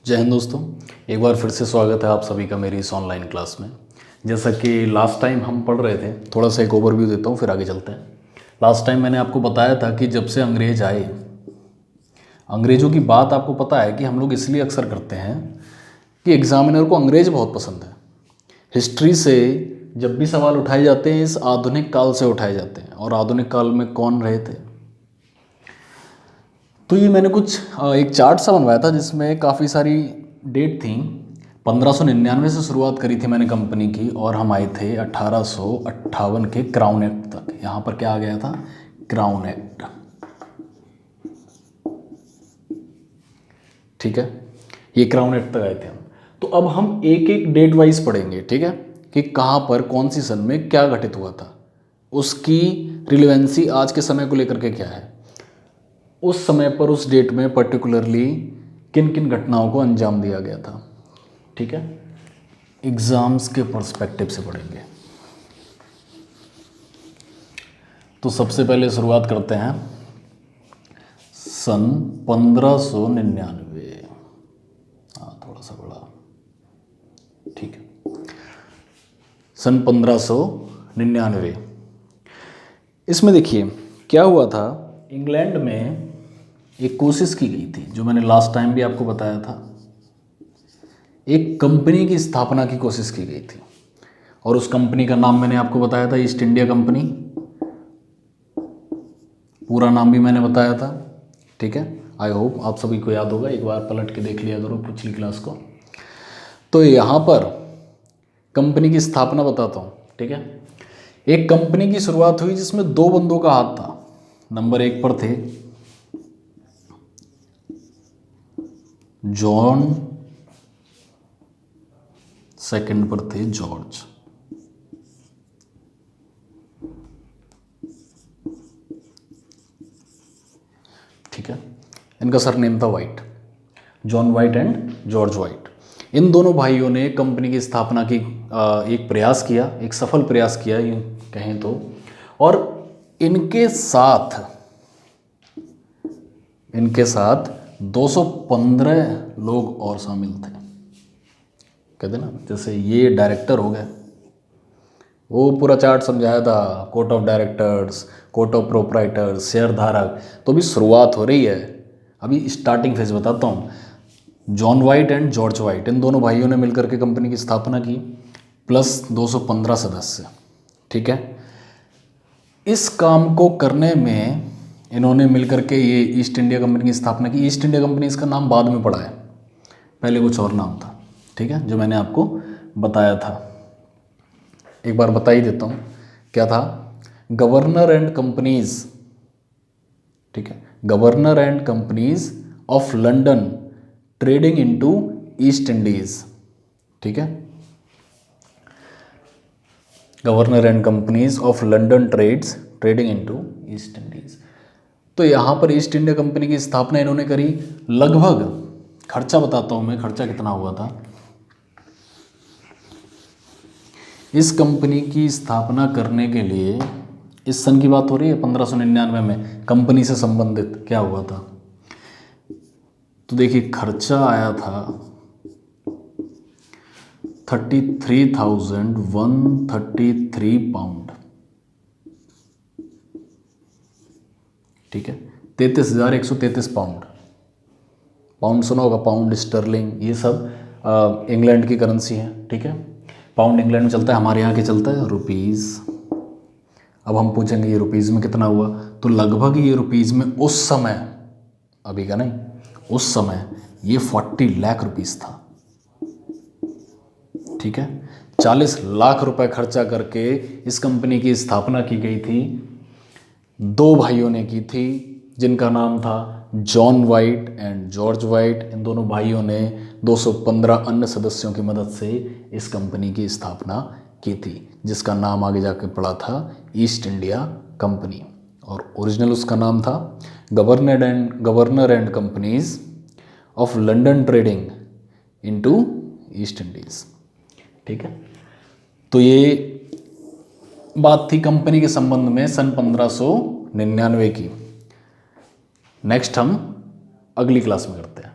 जय हिंद दोस्तों, एक बार फिर से स्वागत है आप सभी का मेरी इस ऑनलाइन क्लास में। जैसा कि लास्ट टाइम हम पढ़ रहे थे, थोड़ा सा एक ओवरव्यू देता हूँ फिर आगे चलते हैं। लास्ट टाइम मैंने आपको बताया था कि जब से अंग्रेज आए, अंग्रेज़ों की बात आपको पता है कि हम लोग इसलिए अक्सर करते हैं कि एग्जामिनर को अंग्रेज बहुत पसंद है। हिस्ट्री से जब भी सवाल उठाए जाते हैं इस आधुनिक काल से उठाए जाते हैं, और आधुनिक काल में कौन रहे थे। तो ये मैंने कुछ एक चार्ट सा बनवाया था जिसमें काफ़ी सारी डेट थी। 1599 से शुरुआत करी थी मैंने कंपनी की, और हम आए थे 1858 के क्राउन एक्ट तक। यहाँ पर क्या आ गया था? Crown act. ठीक है, ये क्राउन एक्ट तक आए थे हम। तो अब हम एक एक डेट वाइज पढ़ेंगे, ठीक है, कि कहाँ पर कौन सी सन में क्या घटित हुआ था, उसकी रिलेवेंसी आज के समय को लेकर के क्या है, उस समय पर उस डेट में पर्टिकुलरली किन किन घटनाओं को अंजाम दिया गया था। ठीक है, एग्जाम्स के पर्सपेक्टिव से पढ़ेंगे। तो सबसे पहले शुरुआत करते हैं सन 1599। हाँ, थोड़ा सा बड़ा, ठीक है। सन 1599। इसमें देखिए क्या हुआ था। इंग्लैंड में एक कोशिश की गई थी, जो मैंने लास्ट टाइम भी आपको बताया था। एक कंपनी की स्थापना की कोशिश की गई थी, और उस कंपनी का नाम मैंने आपको बताया था ईस्ट इंडिया कंपनी। पूरा नाम भी मैंने बताया था, ठीक है। आई होप आप सभी को याद होगा, एक बार पलट के देख लिया करो पिछली क्लास को। तो यहाँ पर कंपनी की स्थापना बताता हूँ, ठीक है। एक कंपनी की शुरुआत हुई जिसमें दो बंदों का हाथ था। नंबर 1 पर थे जॉन, सेकंड पर थे जॉर्ज। ठीक है, इनका सरनेम था White, John White and George White. इन दोनों भाइयों ने कंपनी की स्थापना की एक प्रयास किया, एक सफल प्रयास किया यूँ कहें तो। और इनके साथ 215 लोग और शामिल थे। कहते ना, जैसे ये डायरेक्टर हो गए, वो पूरा चार्ट समझाया था, court of directors, court of proprietors, share धारक। तो अभी शुरुआत हो रही है, अभी स्टार्टिंग फेज बताता हूँ। John White and George White, इन दोनों भाइयों ने मिलकर के कंपनी की स्थापना की, प्लस 215 सदस्य। ठीक है, इस काम को करने में इन्होंने मिलकर के ये ईस्ट इंडिया कंपनी की स्थापना की। ईस्ट इंडिया कंपनी इसका नाम बाद में पड़ा है, पहले कुछ और नाम था, ठीक है, जो मैंने आपको बताया था। एक बार बता ही देता हूँ क्या था। गवर्नर एंड कंपनीज, ठीक है, governor and companies of London trading into east Indies. ठीक है, governor and companies of London trading into east Indies. तो यहाँ पर ईस्ट इंडिया कंपनी की स्थापना इन्होंने करी। लगभग, खर्चा बताता हूँ मैं, खर्चा कितना हुआ था। इस कंपनी की स्थापना करने के लिए, इस सन की बात हो रही है 1599 में, कंपनी से संबंधित क्या हुआ था। तो देखिए खर्चा आया था 33,133 पाउंड। ठीक है, 33,133 पाउंड। पाउंड सुना होगा, पाउंड स्टर्लिंग, ये सब इंग्लैंड की करेंसी है। ठीक है, पाउंड इंग्लैंड में चलता है, हमारे यहाँ के चलता है रुपीज़। अब हम पूछेंगे ये रुपीज़ में कितना हुआ, तो लगभग ये रुपीज़ में उस समय, अभी का नहीं, उस समय ये 40 लाख रुपीज़ था। ठीक है, 40 लाख रुपए खर्चा करके इस कंपनी की स्थापना की गई थी। दो भाइयों ने की थी जिनका नाम था John White and George White. इन दोनों भाइयों ने 215 अन्य सदस्यों की मदद से इस कंपनी की स्थापना की थी, जिसका नाम आगे जाकर पड़ा था ईस्ट इंडिया कंपनी, और ओरिजिनल उसका नाम था governor and companies of London trading into east Indies. ठीक है, तो ये बात थी कंपनी के संबंध में सन 1599 की। नेक्स्ट हम अगली क्लास में करते हैं।